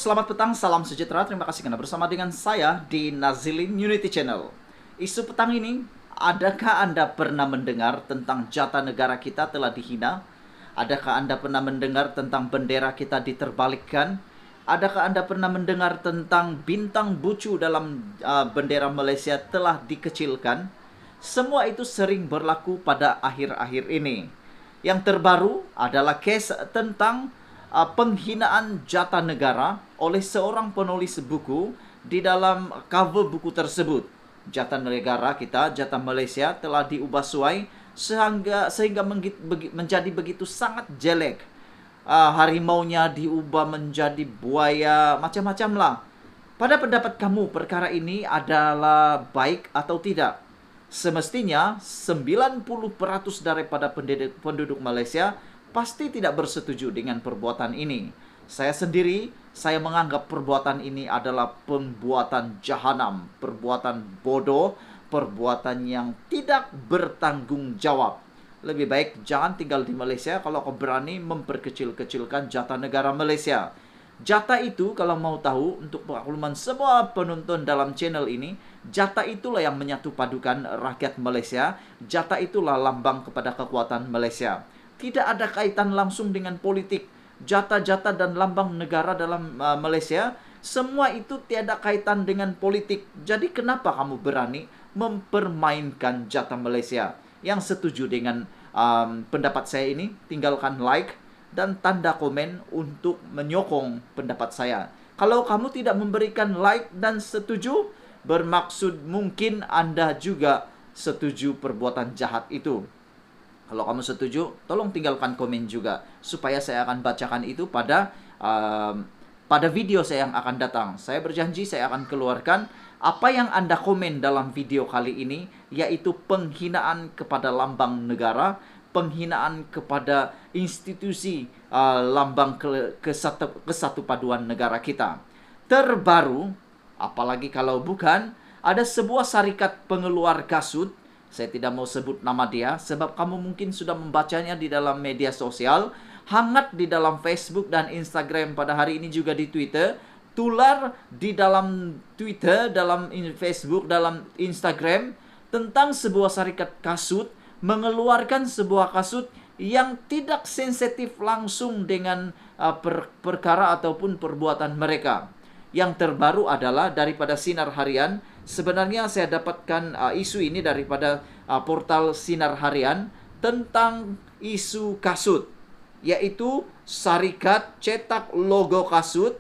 Selamat petang, salam sejahtera. Terima kasih karena bersama dengan saya di Nazilin Unity Channel. Isu petang ini, adakah Anda pernah mendengar tentang jatah negara kita telah dihina? Adakah Anda pernah mendengar tentang bendera kita diterbalikkan? Adakah Anda pernah mendengar tentang bintang bucu dalam bendera Malaysia telah dikecilkan? Semua itu sering berlaku pada akhir-akhir ini. Yang terbaru adalah kes tentang penghinaan jatah negara oleh seorang penulis buku di dalam cover buku tersebut. Jatah negara kita, jatah Malaysia telah diubah suai sehingga menjadi begitu sangat jelek. Harimaunya diubah menjadi buaya, macam-macam lah. Pada pendapat kamu, perkara ini adalah baik atau tidak? Semestinya 90% daripada penduduk Malaysia pasti tidak bersetuju dengan perbuatan ini. Saya menganggap perbuatan ini adalah perbuatan jahanam, perbuatan bodoh, perbuatan yang tidak bertanggung jawab. Lebih baik jangan tinggal di Malaysia kalau kau berani memperkecil-kecilkan jatah negara Malaysia. Jatah itu, kalau mau tahu, untuk makluman semua penonton dalam channel ini, jatah itulah yang menyatu padukan rakyat Malaysia. Jatah itulah lambang kepada kekuatan Malaysia. Tidak ada kaitan langsung dengan politik. Jatah-jatah dan lambang negara dalam Malaysia, semua itu tiada kaitan dengan politik. Jadi kenapa kamu berani mempermainkan jatah Malaysia? Yang setuju dengan pendapat saya ini, tinggalkan like dan tanda komen untuk menyokong pendapat saya. Kalau kamu tidak memberikan like dan setuju, bermaksud mungkin Anda juga setuju perbuatan jahat itu. Kalau kamu setuju, tolong tinggalkan komen juga, supaya saya akan bacakan itu pada video saya yang akan datang. Saya berjanji saya akan keluarkan apa yang Anda komen dalam video kali ini, yaitu penghinaan kepada lambang negara, penghinaan kepada institusi lambang kesatu paduan negara kita. Terbaru, apalagi kalau bukan, ada sebuah syarikat pengeluar kasut. Saya tidak mau sebut nama dia, sebab kamu mungkin sudah membacanya di dalam media sosial, hangat di dalam Facebook dan Instagram, pada hari ini juga di Twitter, tular di dalam Twitter, dalam Facebook, dalam Instagram, tentang sebuah syarikat kasut mengeluarkan sebuah kasut yang tidak sensitif langsung dengan perkara ataupun perbuatan mereka. Yang terbaru adalah daripada Sinar Harian. Sebenarnya saya dapatkan isu ini daripada portal Sinar Harian tentang isu kasut, yaitu syarikat cetak logo kasut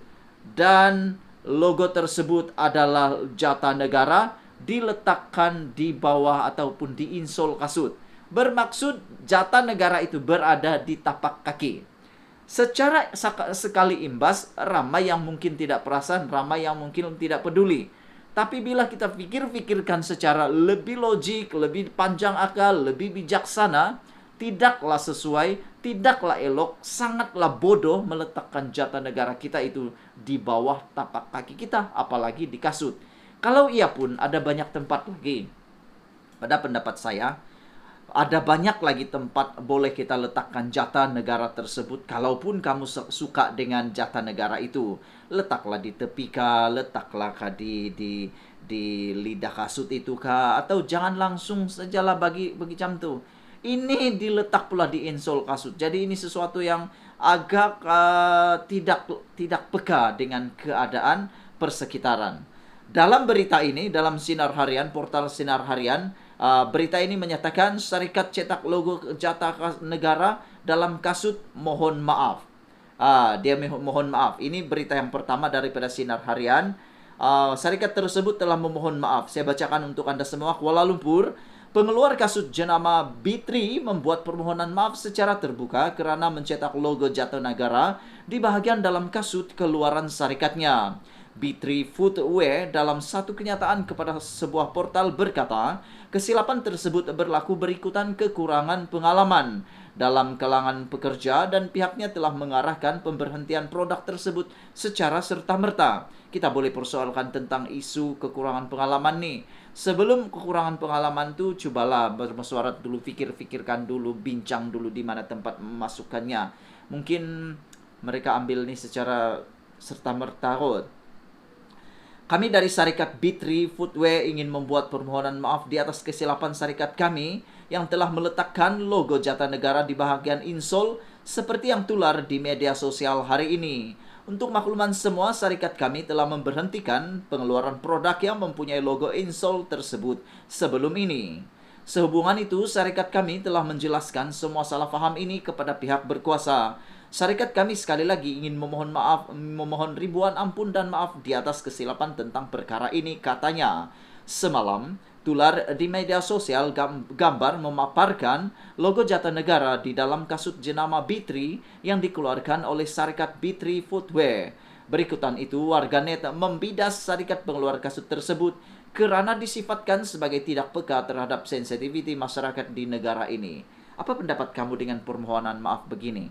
dan logo tersebut adalah jatah negara diletakkan di bawah ataupun di insol kasut. Bermaksud jatah negara itu berada di tapak kaki. Secara sekali imbas, ramai yang mungkin tidak perasan, ramai yang mungkin tidak peduli. Tapi bila kita pikirkan secara lebih logik, lebih panjang akal, lebih bijaksana, tidaklah sesuai, tidaklah elok, sangatlah bodoh meletakkan jatah negara kita itu di bawah tapak kaki kita, apalagi di kasut. Kalau iya pun, ada banyak tempat lagi. Pada pendapat saya, ada banyak lagi tempat boleh kita letakkan jatah negara tersebut. Kalaupun kamu suka dengan jatah negara itu, letaklah di tepi kah, letaklah kah di lidah kasut itu kah, atau jangan langsung sajalah bagi macam tu. Ini diletak pula di insol kasut. Jadi ini sesuatu yang agak tidak peka dengan keadaan persekitaran. Dalam berita ini, dalam Sinar Harian, portal Sinar Harian, berita ini menyatakan syarikat cetak logo jatah negara dalam kasut mohon maaf. Dia mohon maaf. Ini berita yang pertama daripada Sinar Harian. Syarikat tersebut telah memohon maaf. Saya bacakan untuk Anda semua. Kuala Lumpur, pengeluar kasut jenama B3 membuat permohonan maaf secara terbuka kerana mencetak logo jatah negara di bahagian dalam kasut keluaran syarikatnya. B3 Footwear dalam satu kenyataan kepada sebuah portal berkata, kesilapan tersebut berlaku berikutan kekurangan pengalaman dalam kalangan pekerja dan pihaknya telah mengarahkan pemberhentian produk tersebut secara serta-merta. Kita boleh persoalkan tentang isu kekurangan pengalaman nih. Sebelum kekurangan pengalaman tu, cubalah bermesyuarat dulu, fikirkan dulu, bincang dulu di mana tempat memasukkannya. Mungkin mereka ambil nih secara serta-merta kot. Kami dari Syarikat B3 Footwear ingin membuat permohonan maaf di atas kesilapan syarikat kami yang telah meletakkan logo Jatanegara di bahagian insole seperti yang tular di media sosial hari ini. Untuk makluman semua, syarikat kami telah memberhentikan pengeluaran produk yang mempunyai logo insole tersebut sebelum ini. Sehubungan itu, syarikat kami telah menjelaskan semua salah faham ini kepada pihak berkuasa. Syarikat kami sekali lagi ingin memohon ribuan ampun dan maaf di atas kesilapan tentang perkara ini, katanya. Semalam, tular di media sosial gambar memaparkan logo Jatanegara di dalam kasut jenama B3 yang dikeluarkan oleh Syarikat B3 Footwear. Berikutan itu, warganet membidas syarikat pengeluar kasut tersebut kerana disifatkan sebagai tidak peka terhadap sensitiviti masyarakat di negara ini. Apa pendapat kamu dengan permohonan maaf begini?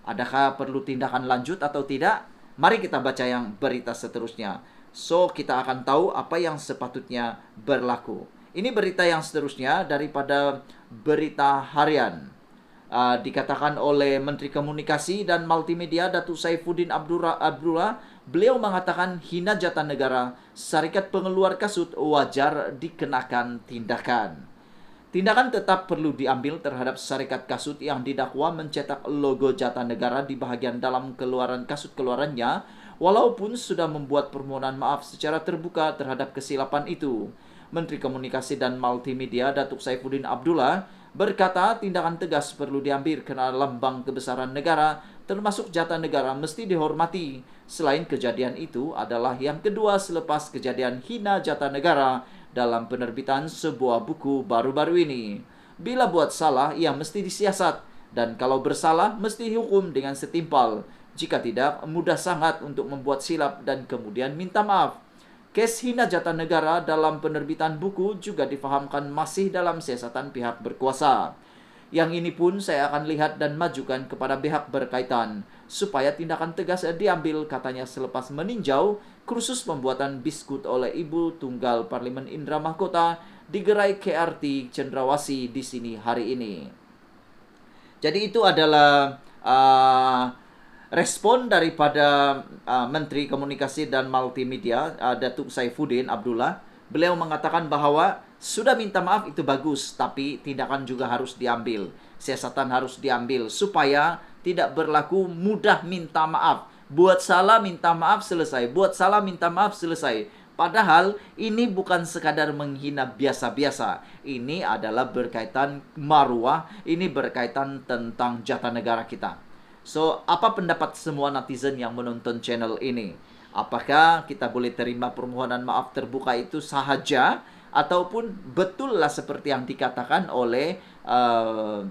Adakah perlu tindakan lanjut atau tidak? Mari kita baca yang berita seterusnya. So, kita akan tahu apa yang sepatutnya berlaku. Ini berita yang seterusnya daripada berita harian. Dikatakan oleh Menteri Komunikasi dan Multimedia Datuk Saifuddin Abdullah. Beliau mengatakan hina Jatanegara, syarikat pengeluar kasut wajar dikenakan tindakan. Tindakan tetap perlu diambil terhadap syarikat kasut yang didakwa mencetak logo Jatanegara di bahagian dalam kasut keluarannya, walaupun sudah membuat permohonan maaf secara terbuka terhadap kesilapan itu. Menteri Komunikasi dan Multimedia Datuk Saifuddin Abdullah berkata tindakan tegas perlu diambil kerana lambang kebesaran negara termasuk Jatanegara mesti dihormati. Selain kejadian itu adalah yang kedua selepas kejadian hina Jatanegara dalam penerbitan sebuah buku baru-baru ini. Bila buat salah, ia mesti disiasat. Dan kalau bersalah, mesti dihukum dengan setimpal. Jika tidak, mudah sangat untuk membuat silap dan kemudian minta maaf. Kes hina Jatanegara dalam penerbitan buku juga difahamkan masih dalam siasatan pihak berkuasa. Yang ini pun saya akan lihat dan majukan kepada pihak berkaitan supaya tindakan tegas diambil, katanya selepas meninjau kursus pembuatan biskut oleh Ibu Tunggal Parlimen Indra Mahkota di gerai KRT Cendrawasih di sini hari ini. Jadi itu adalah respon daripada Menteri Komunikasi dan Multimedia Datuk Saifuddin Abdullah. Beliau mengatakan bahawa sudah minta maaf itu bagus, tapi tindakan juga harus diambil. Siasatan harus diambil supaya tidak berlaku mudah minta maaf. Buat salah minta maaf selesai, buat salah minta maaf selesai. Padahal ini bukan sekadar menghina biasa-biasa. Ini adalah berkaitan maruah, ini berkaitan tentang Jatanegara kita. So, apa pendapat semua netizen yang menonton channel ini? Apakah kita boleh terima permohonan maaf terbuka itu sahaja, ataupun betullah seperti yang dikatakan oleh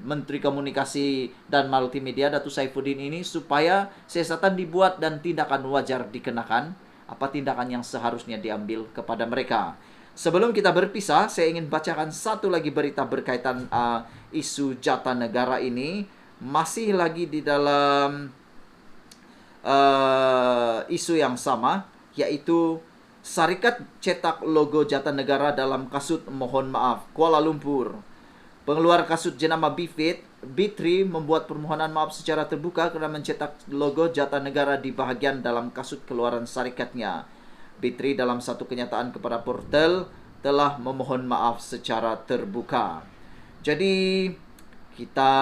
Menteri Komunikasi dan Multimedia Datuk Saifuddin ini supaya siasatan dibuat dan tindakan wajar dikenakan? Apa tindakan yang seharusnya diambil kepada mereka? Sebelum kita berpisah, saya ingin bacakan satu lagi berita berkaitan isu Jatanegara ini. Masih lagi di dalam isu yang sama, yaitu syarikat cetak logo Jatanegara dalam kasut mohon maaf Kuala Lumpur. Pengeluar kasut jenama B3 membuat permohonan maaf secara terbuka kerana mencetak logo Jatanegara di bahagian dalam kasut keluaran syarikatnya. B3 dalam satu kenyataan kepada portal telah memohon maaf secara terbuka. Jadi kita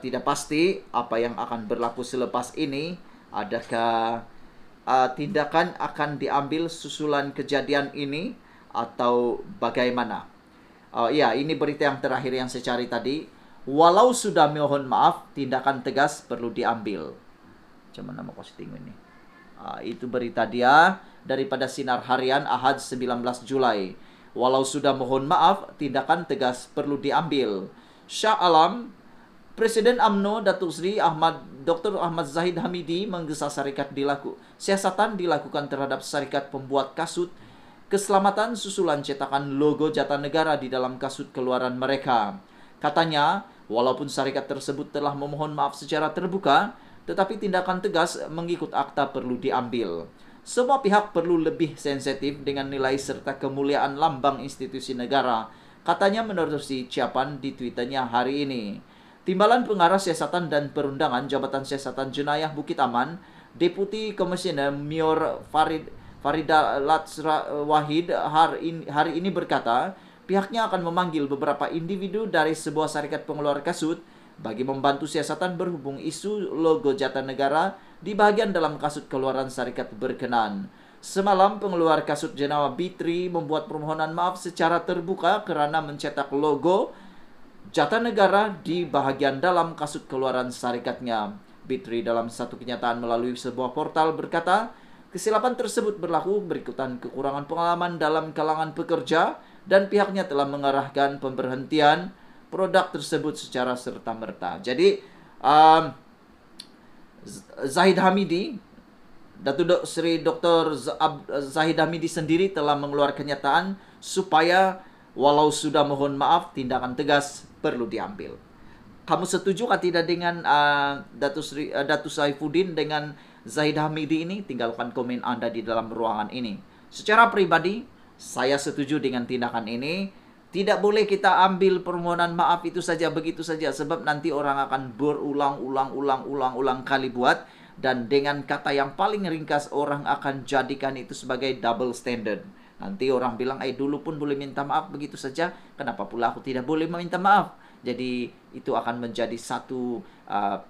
tidak pasti apa yang akan berlaku selepas ini. Adakah tindakan akan diambil susulan kejadian ini atau bagaimana? Ya, ini berita yang terakhir yang saya cari tadi. Walau sudah mohon maaf, tindakan tegas perlu diambil. Macam mana mau posting ini? Itu berita dia daripada Sinar Harian Ahad 19 Julai. Walau sudah mohon maaf, tindakan tegas perlu diambil. Shah Alam, Presiden UMNO Datuk Seri Dr. Ahmad Zahid Hamidi menggesa siasatan dilakukan terhadap syarikat pembuat kasut keselamatan susulan cetakan logo Jatanegara di dalam kasut keluaran mereka. Katanya, walaupun syarikat tersebut telah memohon maaf secara terbuka, tetapi tindakan tegas mengikut akta perlu diambil. Semua pihak perlu lebih sensitif dengan nilai serta kemuliaan lambang institusi negara, katanya menerusi ucapan di Twitternya hari ini. Timbalan Pengarah Siasatan dan Perundangan Jabatan Siasatan Jenayah Bukit Aman, Deputi Komisioner Mior Farida Latsra Wahid hari ini berkata, pihaknya akan memanggil beberapa individu dari sebuah syarikat pengeluar kasut bagi membantu siasatan berhubung isu logo Jatanegara di bagian dalam kasut keluaran syarikat berkenan. Semalam, pengeluar kasut Jenawa Bitri membuat permohonan maaf secara terbuka kerana mencetak logo Jatanegara di bahagian dalam kasut keluaran syarikatnya. Bitri dalam satu kenyataan melalui sebuah portal berkata, kesilapan tersebut berlaku berikutan kekurangan pengalaman dalam kalangan pekerja dan pihaknya telah mengarahkan pemberhentian produk tersebut secara serta-merta. Jadi, Zahid Hamidi, Datuk Seri Dr. Zahid Hamidi sendiri telah mengeluarkan kenyataan supaya walau sudah mohon maaf, tindakan tegas perlu diambil. Kamu setuju atau tidak dengan Datuk Saifuddin dengan Zahid Hamidi ini? Tinggalkan komen Anda di dalam ruangan ini. Secara pribadi, saya setuju dengan tindakan ini. Tidak boleh kita ambil permohonan maaf itu saja begitu saja, sebab nanti orang akan berulang-ulang kali buat, dan dengan kata yang paling ringkas orang akan jadikan itu sebagai double standard. Nanti orang bilang, dulu pun boleh minta maaf begitu saja, kenapa pula aku tidak boleh meminta maaf? Jadi itu akan menjadi satu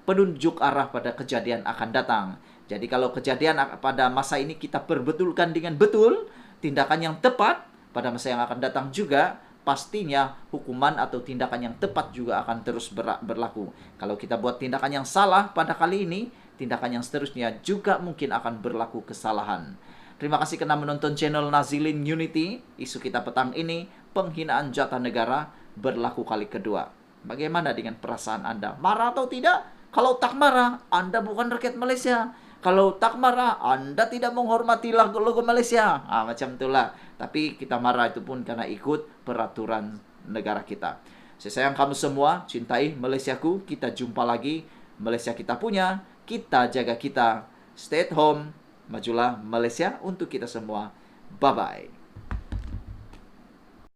penunjuk arah pada kejadian akan datang. Jadi kalau kejadian pada masa ini kita perbetulkan dengan betul, tindakan yang tepat pada masa yang akan datang juga, pastinya hukuman atau tindakan yang tepat juga akan terus berlaku. Kalau kita buat tindakan yang salah pada kali ini, tindakan yang seterusnya juga mungkin akan berlaku kesalahan. Terima kasih karena menonton channel Nazilin Unity. Isu kita petang ini, penghinaan Jatanegara berlaku kali kedua. Bagaimana dengan perasaan Anda? Marah atau tidak? Kalau tak marah, Anda bukan rakyat Malaysia. Kalau tak marah, Anda tidak menghormati logo Malaysia. Macam itulah. Tapi kita marah itu pun karena ikut peraturan negara kita. Saya sayang kamu semua, cintai Malaysiaku. Kita jumpa lagi. Malaysia kita punya, kita jaga kita. Stay at home. Majulah Malaysia untuk kita semua. Bye-bye.